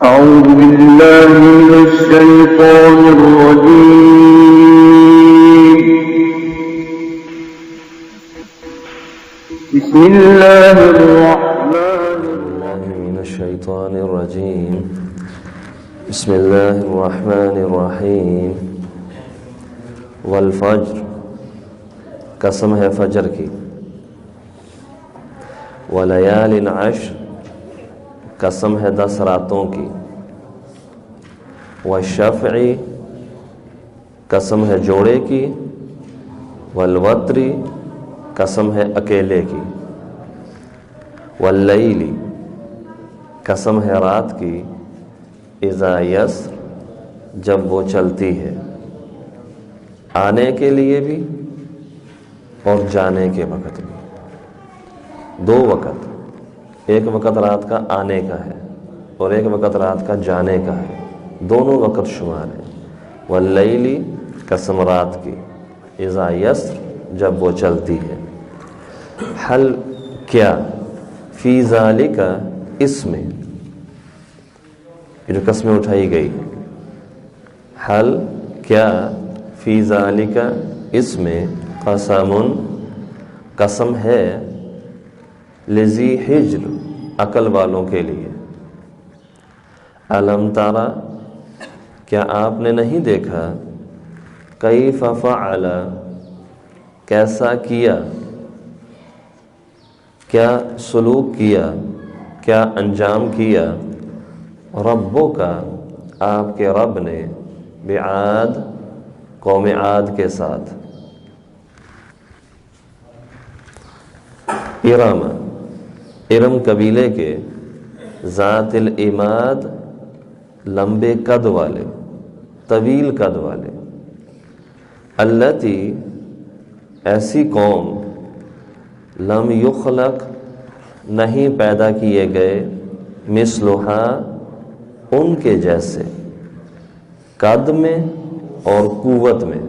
أعوذ بالله من الشيطان الرجيم. بسم الله الرحمن الرحيم. من الشيطان الرجيم. بسم الله الرحمن الرحیم. والفجر، قسم ہے فجر کی. ولیال عشر، قسم ہے 10 راتوں کی. والشفع، قسم ہے جوڑے کی. والوتر، قسم ہے اکیلے کی. واللیل، قسم ہے رات کی. اذا یسر، جب وہ چلتی ہے، آنے کے لیے بھی اور جانے کے وقت بھی. 2 وقت، ایک وقت رات کا آنے کا ہے اور ایک وقت رات کا جانے کا ہے. دونوں وقت شمار ہیں. واللیل، قسم رات کی. اذا یسر، جب وہ چلتی ہے. حل، کیا. فی ذالک، اس میں، یہ جو قسمیں اٹھائی گئی. حل، کیا. فی ذالک، اس میں. قسم، قسم ہے. لذی حجر، عقل والوں کے لیے. الم تارا، کیا آپ نے نہیں دیکھا. کیف فعل، کیسا کیا. کیا سلوک کیا، کیا انجام کیا. ربوں کا، آپ کے رب نے. بعاد، قوم عاد کے ساتھ. ارم، ارم قبیلے کے. ذات العماد، لمبے قد والے، طویل قد والے. التی، ایسی قوم. لم یخلق، نہیں پیدا کیے گئے. مثلھا، ان کے جیسے. قد میں اور قوت میں.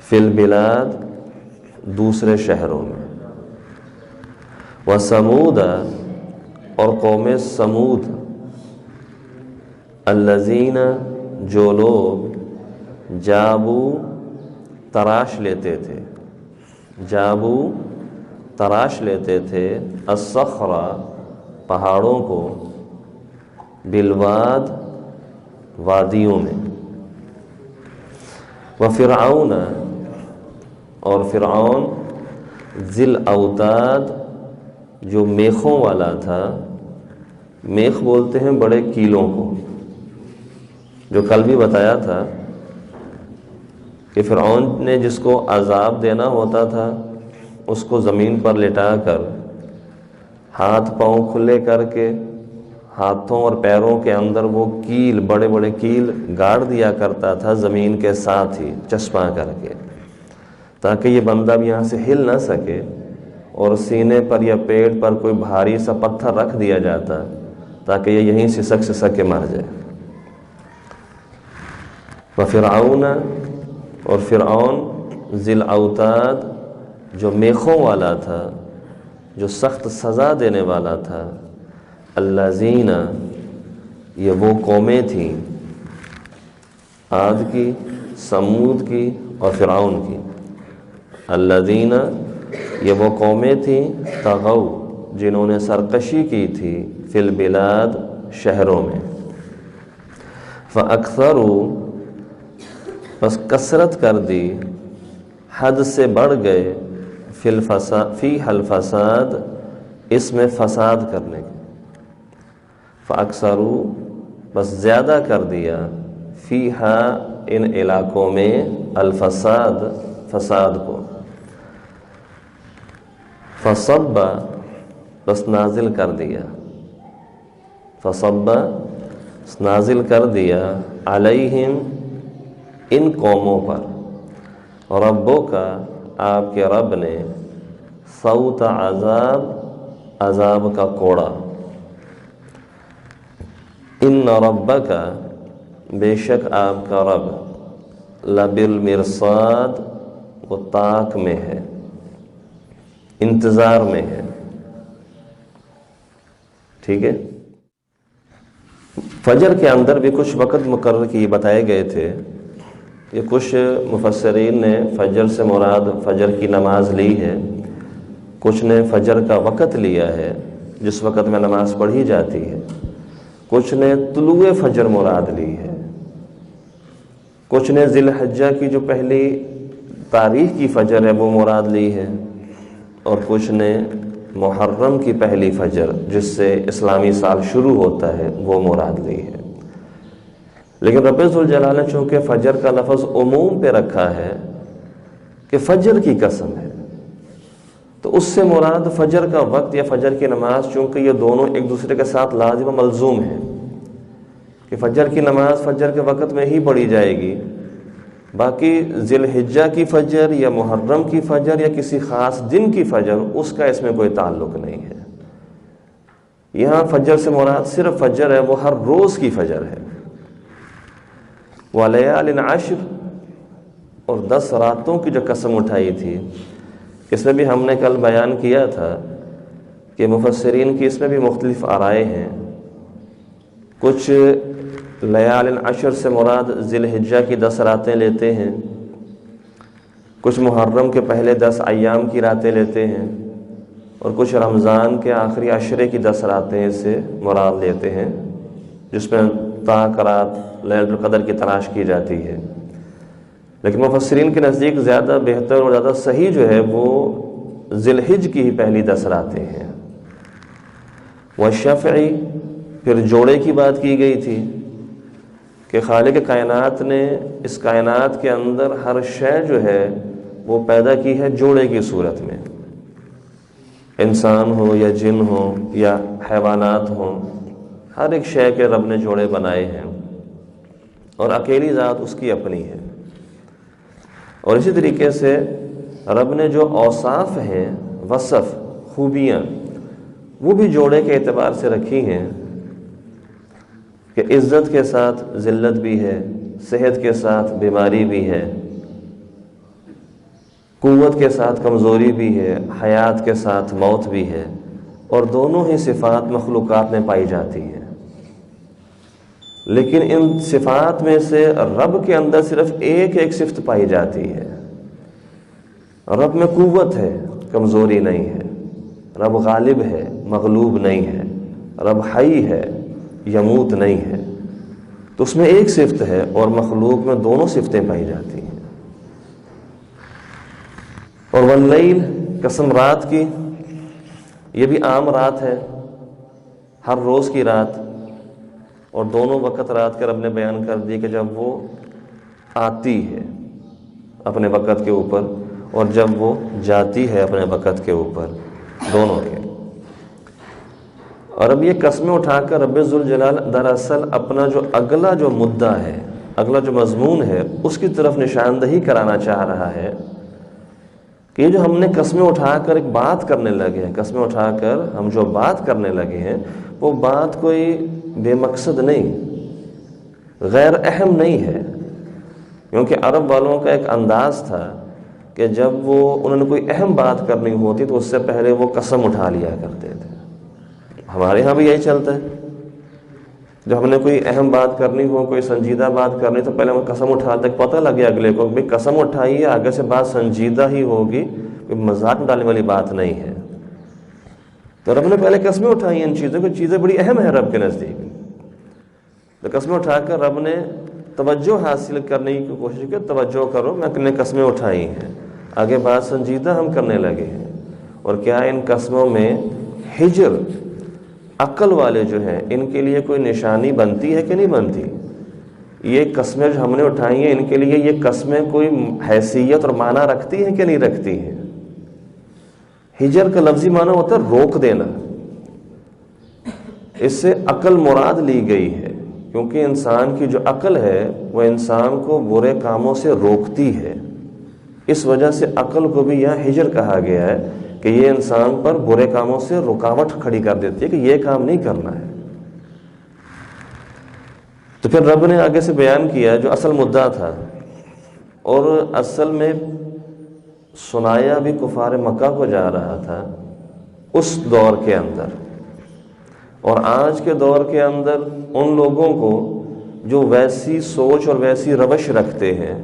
فی البلاد، دوسرے شہروں میں. وثمود، اور قوم ثمود. الذین، جو لوگ. جابو، تراش لیتے تھے. جابو، تراش لیتے تھے. الصخر، پہاڑوں کو. بالواد، وادیوں میں. وفرعون، اور فرعون. ذی الاوتاد، جو میخوں والا تھا. میخ بولتے ہیں بڑے کیلوں کو. جو کل بھی بتایا تھا کہ فرعون نے جس کو عذاب دینا ہوتا تھا اس کو زمین پر لٹا کر ہاتھ پاؤں کھلے کر کے ہاتھوں اور پیروں کے اندر وہ کیل، بڑے بڑے کیل گاڑ دیا کرتا تھا زمین کے ساتھ ہی چسپاں کر کے، تاکہ یہ بندہ بھی یہاں سے ہل نہ سکے. اور سینے پر یا پیٹ پر کوئی بھاری سا پتھر رکھ دیا جاتا تاکہ یہ یہیں سسک کے مر جائے. وفرعون، اور فرعون. ذی الاوتاد، جو میخوں والا تھا، جو سخت سزا دینے والا تھا. الذین، یہ وہ قومیں تھیں. عاد کی، سمود کی اور فرعون کی. الذین، یہ وہ قومیں تھیں. طغوا، جنہوں نے سرکشی کی تھی. فی البلاد، شہروں میں. فاکثروا، بس کثرت کر دی. حد سے بڑھ گئے. فی الفساد، اس میں فساد کرنے کے. فاکثروا، بس زیادہ کر دیا. فیہا، ان علاقوں میں. الفساد، فساد کو. فصب، بس نازل کر دیا. فصب، نازل کر دیا. علیہم، ان قوموں پر. ربوں کا، آپ کے رب نے. صوت عذاب، عذاب کا کوڑا. ان ربک، بے شک آپ کا رب. لبالمرصاد، وہ طاق میں ہے، انتظار میں ہے. ٹھیک ہے. فجر کے اندر بھی کچھ وقت مقرر کیے بتائے گئے تھے. یہ کچھ مفسرین نے فجر سے مراد فجر کی نماز لی ہے، کچھ نے فجر کا وقت لیا ہے جس وقت میں نماز پڑھی جاتی ہے، کچھ نے طلوع فجر مراد لی ہے، کچھ نے ذی الحجہ کی جو پہلی تاریخ کی فجر ہے وہ مراد لی ہے، اور کچھ نے محرم کی پہلی فجر جس سے اسلامی سال شروع ہوتا ہے وہ مراد لی ہے. لیکن رب ذوالجلال نے چونکہ فجر کا لفظ عموم پہ رکھا ہے کہ فجر کی قسم ہے، تو اس سے مراد فجر کا وقت یا فجر کی نماز، چونکہ یہ دونوں ایک دوسرے کے ساتھ لازم و ملزوم ہیں کہ فجر کی نماز فجر کے وقت میں ہی پڑھی جائے گی، باقی ذی الحجہ کی فجر یا محرم کی فجر یا کسی خاص دن کی فجر اس کا اس میں کوئی تعلق نہیں ہے. یہاں فجر سے مراد صرف فجر ہے، وہ ہر روز کی فجر ہے. وَلَيَالٍ عَشْرٍ، اور 10 راتوں کی جو قسم اٹھائی تھی، اس میں بھی ہم نے کل بیان کیا تھا کہ مفسرین کی اس میں بھی مختلف آرائیں ہیں. کچھ لیال عشر سے مراد ذی الحجہ کی 10 راتیں لیتے ہیں، کچھ محرم کے پہلے 10 ایام کی راتیں لیتے ہیں، اور کچھ رمضان کے آخری عشرے کی 10 راتیں سے مراد لیتے ہیں جس میں طاق رات لیلۃ القدر کی تلاش کی جاتی ہے. لیکن مفسرین کے نزدیک زیادہ بہتر اور زیادہ صحیح جو ہے وہ ذی الحجہ کی ہی پہلی 10 راتیں ہیں. والشفع، پھر جوڑے کی بات کی گئی تھی کہ خالق کائنات نے اس کائنات کے اندر ہر شے جو ہے وہ پیدا کی ہے جوڑے کی صورت میں، انسان ہو یا جن ہو یا حیوانات ہوں، ہر ایک شے کے رب نے جوڑے بنائے ہیں، اور اکیلی ذات اس کی اپنی ہے. اور اسی طریقے سے رب نے جو اوصاف ہیں، وصف، خوبیاں، وہ بھی جوڑے کے اعتبار سے رکھی ہیں کہ عزت کے ساتھ ذلت بھی ہے، صحت کے ساتھ بیماری بھی ہے، قوت کے ساتھ کمزوری بھی ہے، حیات کے ساتھ موت بھی ہے، اور دونوں ہی صفات مخلوقات میں پائی جاتی ہیں. لیکن ان صفات میں سے رب کے اندر صرف ایک صفت پائی جاتی ہے. رب میں قوت ہے، کمزوری نہیں ہے. رب غالب ہے، مغلوب نہیں ہے. رب حی ہے، یموت نہیں ہے. تو اس میں ایک صفت ہے اور مخلوق میں دونوں صفتیں پائی جاتی ہیں. اور واللیل، قسم رات کی، یہ بھی عام رات ہے، ہر روز کی رات، اور دونوں وقت رات کا رب نے بیان کر دی کہ جب وہ آتی ہے اپنے وقت کے اوپر اور جب وہ جاتی ہے اپنے وقت کے اوپر، دونوں کے. اور اب یہ قسمیں اٹھا کر رب ذوالجلال دراصل اپنا جو اگلا جو مدعا ہے، اگلا جو مضمون ہے، اس کی طرف نشاندہی کرانا چاہ رہا ہے کہ یہ جو ہم نے قسمیں اٹھا کر ایک بات کرنے لگے ہیں، قسمیں اٹھا کر ہم جو بات کرنے لگے ہیں، وہ بات کوئی بے مقصد نہیں، غیر اہم نہیں ہے. کیونکہ عرب والوں کا ایک انداز تھا کہ جب انہوں نے کوئی اہم بات کرنی ہوتی تو اس سے پہلے وہ قسم اٹھا لیا کرتے تھے. ہمارے ہاں بھی یہی چلتا ہے، جب ہم نے کوئی اہم بات کرنی ہو، کوئی سنجیدہ بات کرنی تو پہلے ہم قسم اٹھاتے، پتہ لگ گیا اگلے کو بھئی قسم اٹھائی ہے، آگے سے بات سنجیدہ ہی ہوگی، کوئی مذاق ڈالنے والی بات نہیں ہے. تو رب نے پہلے قسمیں اٹھائی ان چیزوں کی، چیزیں بڑی اہم ہیں رب کے نزدیک. تو قسمیں اٹھا کر رب نے توجہ حاصل کرنے کی کوشش کی، توجہ کرو میں نے قسمیں اٹھائی ہیں، آگے بات سنجیدہ ہم کرنے لگے ہیں. اور کیا ان قسموں میں ہجر، عقل والے جو ہیں ان کے لیے کوئی نشانی بنتی ہے کہ نہیں بنتی؟ یہ قسمیں جو ہم نے اٹھائی ہیں ان کے لیے یہ قسمیں کوئی حیثیت اور معنی رکھتی ہیں کہ نہیں رکھتی ہیں؟ ہجر کا لفظی معنی ہوتا ہے روک دینا، اس سے عقل مراد لی گئی ہے، کیونکہ انسان کی جو عقل ہے وہ انسان کو برے کاموں سے روکتی ہے. اس وجہ سے عقل کو بھی یہاں ہجر کہا گیا ہے کہ یہ انسان پر برے کاموں سے رکاوٹ کھڑی کر دیتی ہے کہ یہ کام نہیں کرنا ہے. تو پھر رب نے آگے سے بیان کیا جو اصل مدعا تھا، اور اصل میں سنایا بھی کفار مکہ کو جا رہا تھا اس دور کے اندر، اور آج کے دور کے اندر ان لوگوں کو جو ویسی سوچ اور ویسی روش رکھتے ہیں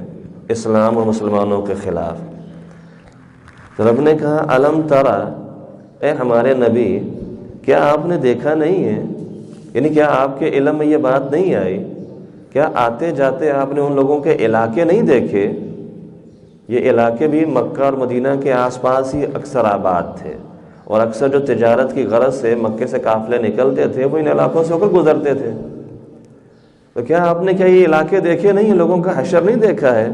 اسلام اور مسلمانوں کے خلاف، رب نے کہا الم ترا، اے ہمارے نبی کیا آپ نے دیکھا نہیں ہے، یعنی کیا آپ کے علم میں یہ بات نہیں آئی، کیا آتے جاتے آپ نے ان لوگوں کے علاقے نہیں دیکھے؟ یہ علاقے بھی مکہ اور مدینہ کے آس پاس ہی اکثر آباد تھے، اور اکثر جو تجارت کی غرض سے مکے سے قافلے نکلتے تھے وہ ان علاقوں سے ہو کر گزرتے تھے۔ تو کیا آپ نے یہ علاقے دیکھے نہیں، لوگوں کا حشر نہیں دیکھا ہے؟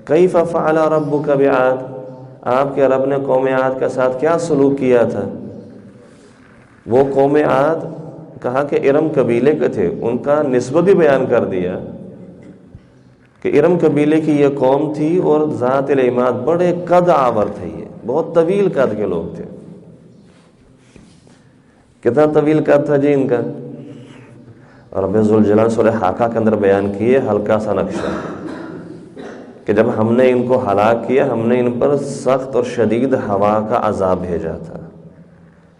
کیف فعل ربک بعاد، آپ کے رب نے قوم عاد کے ساتھ کیا سلوک کیا تھا؟ وہ قوم عاد کہا کہ ارم قبیلے کے تھے، ان کا نسبت بھی بیان کر دیا کہ ارم قبیلے کی یہ قوم تھی اور ذات العماد، بڑے قد آور تھے، یہ بہت طویل قد کے لوگ تھے۔ کتنا طویل قد تھا جی ان کا؟ رب ذوالجلال سورہ حاقہ کے اندر بیان کیے ہلکا سا نقشہ کہ جب ہم نے ان کو ہلاک کیا، ہم نے ان پر سخت اور شدید ہوا کا عذاب بھیجا تھا،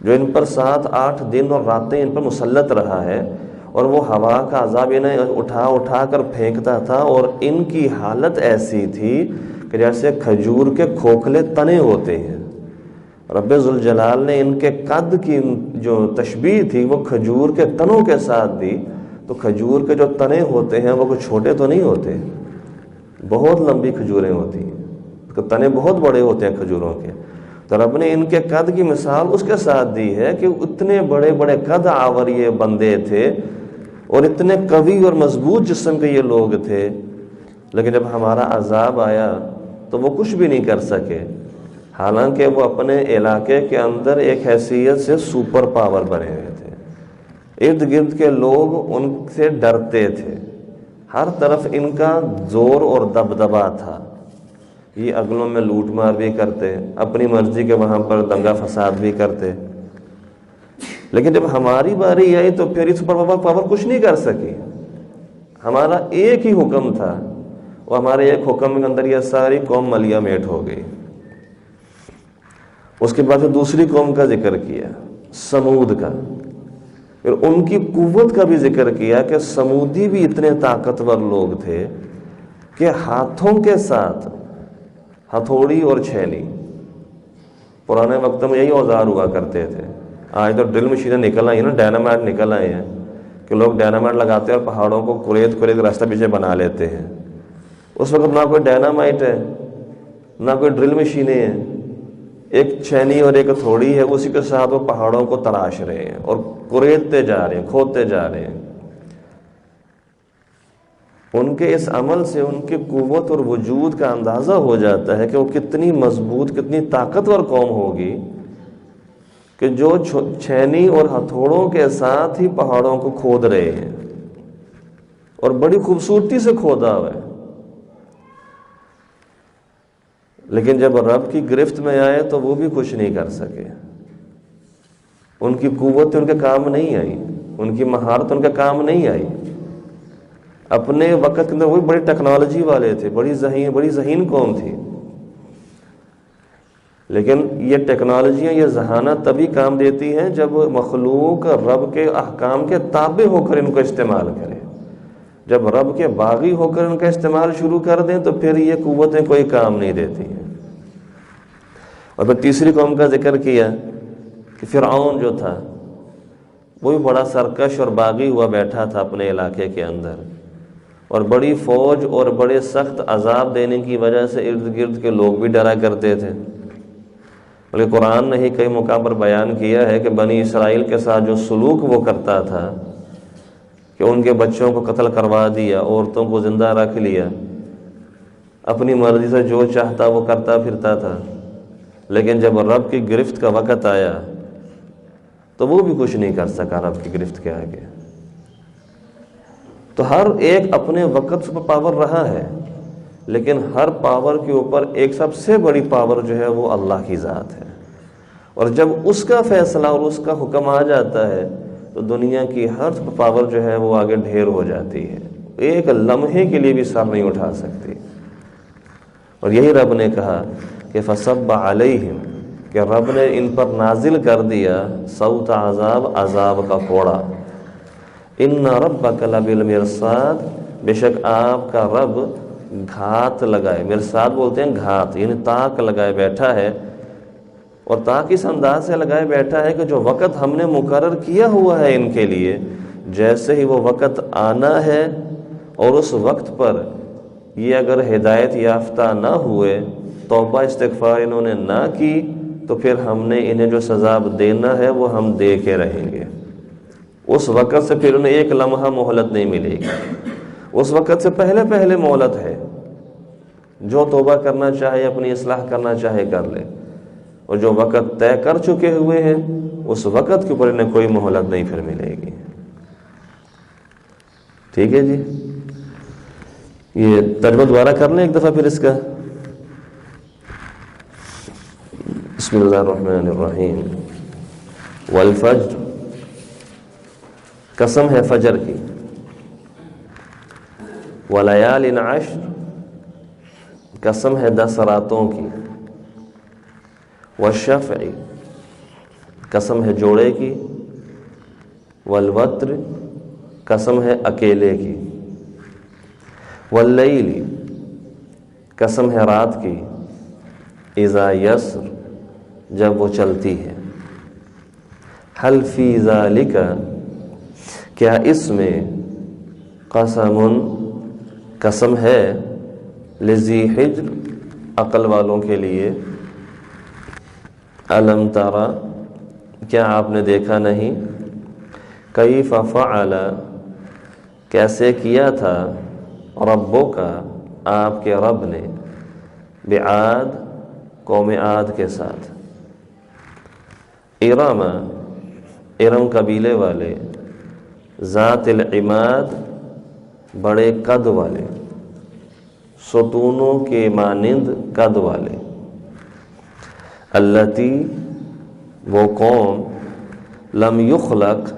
جو ان پر 7-8 دن اور راتیں ان پر مسلط رہا ہے، اور وہ ہوا کا عذاب انہیں اٹھا اٹھا کر پھینکتا تھا، اور ان کی حالت ایسی تھی کہ جیسے کھجور کے کھوکھلے تنے ہوتے ہیں۔ رب ذوالجلال نے ان کے قد کی جو تشبیہ تھی وہ کھجور کے تنوں کے ساتھ دی، تو کھجور کے جو تنے ہوتے ہیں وہ کچھ چھوٹے تو نہیں ہوتے، بہت لمبی کھجوریں ہوتی ہیں، تنے بہت بڑے ہوتے ہیں کھجوروں کے۔ تو رب نے ان کے قد کی مثال اس کے ساتھ دی ہے کہ اتنے بڑے بڑے قد آور یہ بندے تھے، اور اتنے قوی اور مضبوط جسم کے یہ لوگ تھے، لیکن جب ہمارا عذاب آیا تو وہ کچھ بھی نہیں کر سکے، حالانکہ وہ اپنے علاقے کے اندر ایک حیثیت سے سپر پاور بنے ہوئے تھے۔ ارد گرد کے لوگ ان سے ڈرتے تھے، ہر طرف ان کا زور اور دبدبا تھا، یہ اگلوں میں لوٹ مار بھی کرتے، اپنی مرضی کے وہاں پر دنگا فساد بھی کرتے، لیکن جب ہماری باری آئی تو پھر اس پر پاور کچھ نہیں کر سکی۔ ہمارا ایک ہی حکم تھا، وہ ہمارے ایک حکم کے اندر یہ ساری قوم ملیا میٹ ہو گئی۔ اس کے بعد پھر دوسری قوم کا ذکر کیا، سمود کا، پھر ان کی قوت کا بھی ذکر کیا کہ سمودی بھی اتنے طاقتور لوگ تھے کہ ہاتھوں کے ساتھ ہتھوڑی اور چھینی، پرانے وقت میں یہی اوزار ہوا کرتے تھے۔ آج تو ڈرل مشینیں نکل آئی ہیں نا، ڈائنامائٹ نکل آئے ہیں کہ لوگ ڈائنامائٹ لگاتے ہیں اور پہاڑوں کو کریت راستہ پیچھے بنا لیتے ہیں۔ اس وقت نہ کوئی ڈائنامائٹ ہے، نہ کوئی ڈرل مشینیں ہیں، ایک چھینی اور ایک ہتھوڑی ہے، اسی کے ساتھ وہ پہاڑوں کو تراش رہے ہیں اور کریدتے جا رہے ہیں، کھودتے جا رہے ہیں۔ ان کے اس عمل سے ان کی قوت اور وجود کا اندازہ ہو جاتا ہے کہ وہ کتنی مضبوط، کتنی طاقتور قوم ہوگی کہ جو چھینی اور ہتھوڑوں کے ساتھ ہی پہاڑوں کو کھود رہے ہیں، اور بڑی خوبصورتی سے کھودا ہوا ہے۔ لیکن جب رب کی گرفت میں آئے تو وہ بھی کچھ نہیں کر سکے، ان کی قوت ان کے کام نہیں آئی، ان کی مہارت ان کے کام نہیں آئی۔ اپنے وقت کے اندر وہ بڑی ٹیکنالوجی والے تھے، بڑی ذہین قوم تھی، لیکن یہ ٹیکنالوجیاں، یہ ذہانت تبھی کام دیتی ہیں جب مخلوق رب کے احکام کے تابع ہو کر ان کو استعمال کرے۔ جب رب کے باغی ہو کر ان کا استعمال شروع کر دیں تو پھر یہ قوتیں کوئی کام نہیں دیتی ہیں۔ اور پھر تیسری قوم کا ذکر کیا کہ فرعون جو تھا وہ بھی بڑا سرکش اور باغی ہوا بیٹھا تھا اپنے علاقے کے اندر، اور بڑی فوج اور بڑے سخت عذاب دینے کی وجہ سے ارد گرد کے لوگ بھی ڈرا کرتے تھے۔ بلکہ قرآن نے ہی کئی مقام پر بیان کیا ہے کہ بنی اسرائیل کے ساتھ جو سلوک وہ کرتا تھا کہ ان کے بچوں کو قتل کروا دیا، عورتوں کو زندہ رکھ لیا، اپنی مرضی سے جو چاہتا وہ کرتا پھرتا تھا، لیکن جب رب کی گرفت کا وقت آیا تو وہ بھی کچھ نہیں کر سکا رب کی گرفت کے آگے۔ تو ہر ایک اپنے وقت پر پاور رہا ہے، لیکن ہر پاور کے اوپر ایک سب سے بڑی پاور جو ہے وہ اللہ کی ذات ہے، اور جب اس کا فیصلہ اور اس کا حکم آ جاتا ہے تو دنیا کی ہر پاور جو ہے وہ آگے ڈھیر ہو جاتی ہے، ایک لمحے کے لیے بھی سر نہیں اٹھا سکتی۔ اور یہی رب نے کہا کہ فصب علیہم، کہ رب نے ان پر نازل کر دیا صوت عذاب، عذاب کا کوڑا۔ ان ربک لبالمرصاد، بے شک آپ کا رب گھات لگائے، مرصاد بولتے ہیں گھات، یعنی تاک لگائے بیٹھا ہے، اور تاک اس انداز سے لگائے بیٹھا ہے کہ جو وقت ہم نے مقرر کیا ہوا ہے ان کے لیے، جیسے ہی وہ وقت آنا ہے اور اس وقت پر یہ اگر ہدایت یافتہ نہ ہوئے، توبہ استغفار انہوں نے نہ کی، تو پھر ہم نے انہیں جو سزا دینا ہے وہ ہم دے کے رہیں گے۔ اس وقت سے پھر انہیں ایک لمحہ مہلت نہیں ملے گی، اس وقت سے پہلے پہلے مہلت ہے، جو توبہ کرنا چاہے، اپنی اصلاح کرنا چاہے کر لے، اور جو وقت طے کر چکے ہوئے ہیں اس وقت کے اوپر انہیں کوئی مہلت نہیں پھر ملے گی۔ ٹھیک ہے جی، یہ ترجمہ دوبارہ کر لیں ایک دفعہ پھر اس کا۔ بسم اللہ الرحمن الرحیم۔ والفجر، قسم ہے فجر کی، ولیال عشر، قسم ہے 10 راتوں کی، والشفع، قسم ہے جوڑے کی، والوتر، قسم ہے اکیلے کی، واللیل، قسم ہے رات کی، اذا یسر، جب وہ چلتی ہے، حل فی ذالک، کیا اس میں، قسم، قسم ہے، لذی حجر، عقل والوں کے لیے، الم ترى، کیا آپ نے دیکھا نہیں، کیف فعل، کیسے کیا تھا، ربک، آپ کے رب نے، بعاد، قوم عاد کے ساتھ، ارم، ارم قبیلے والے، ذات العماد، بڑے قد والے، ستونوں کے مانند قد والے، التی، وہ قوم، لم یخلق،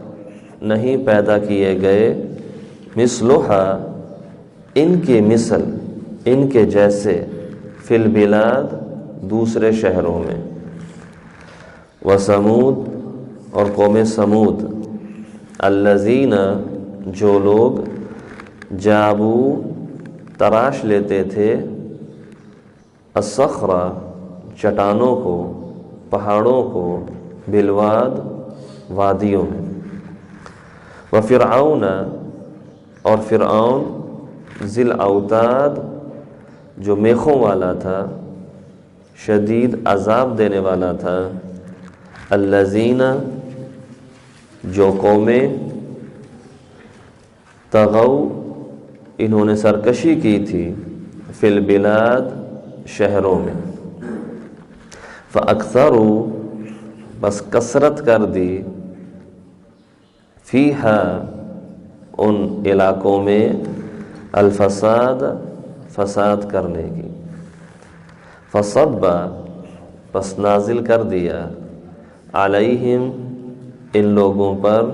نہیں پیدا کیے گئے، مثلھا، ان کے مثل، ان کے جیسے، فی البلاد، دوسرے شہروں میں، وثمود، اور قوم سمود، الذین، جو لوگ، جابو، تراش لیتے تھے، الصخر، چٹانوں کو، پہاڑوں کو، بالواد، وادیوں میں، وفرعون، اور فرعون، ذی الاوتاد، جو میخوں والا تھا، شدید عذاب دینے والا تھا، الذین، جو قومیں، طغوا، انہوں نے سرکشی کی تھی، فی البلاد، شہروں میں، فاکثروا، بس کثرت کر دی، فیہا، ان علاقوں میں، الفساد، فساد کرنے کی، فصب، بس نازل کر دیا، علیہم، ان لوگوں پر،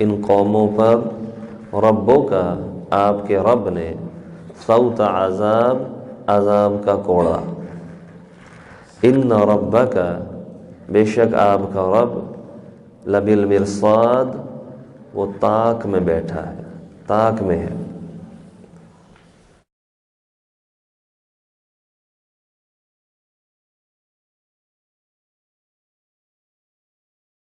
ان قوموں پر، ربوں کا، آپ کے رب نے، صوت عذاب، عذاب کا کوڑا، ان ربک، بے شک آپ کا رب، لبالمرصاد، وہ تاک میں بیٹھا ہے، تاک میں ہے،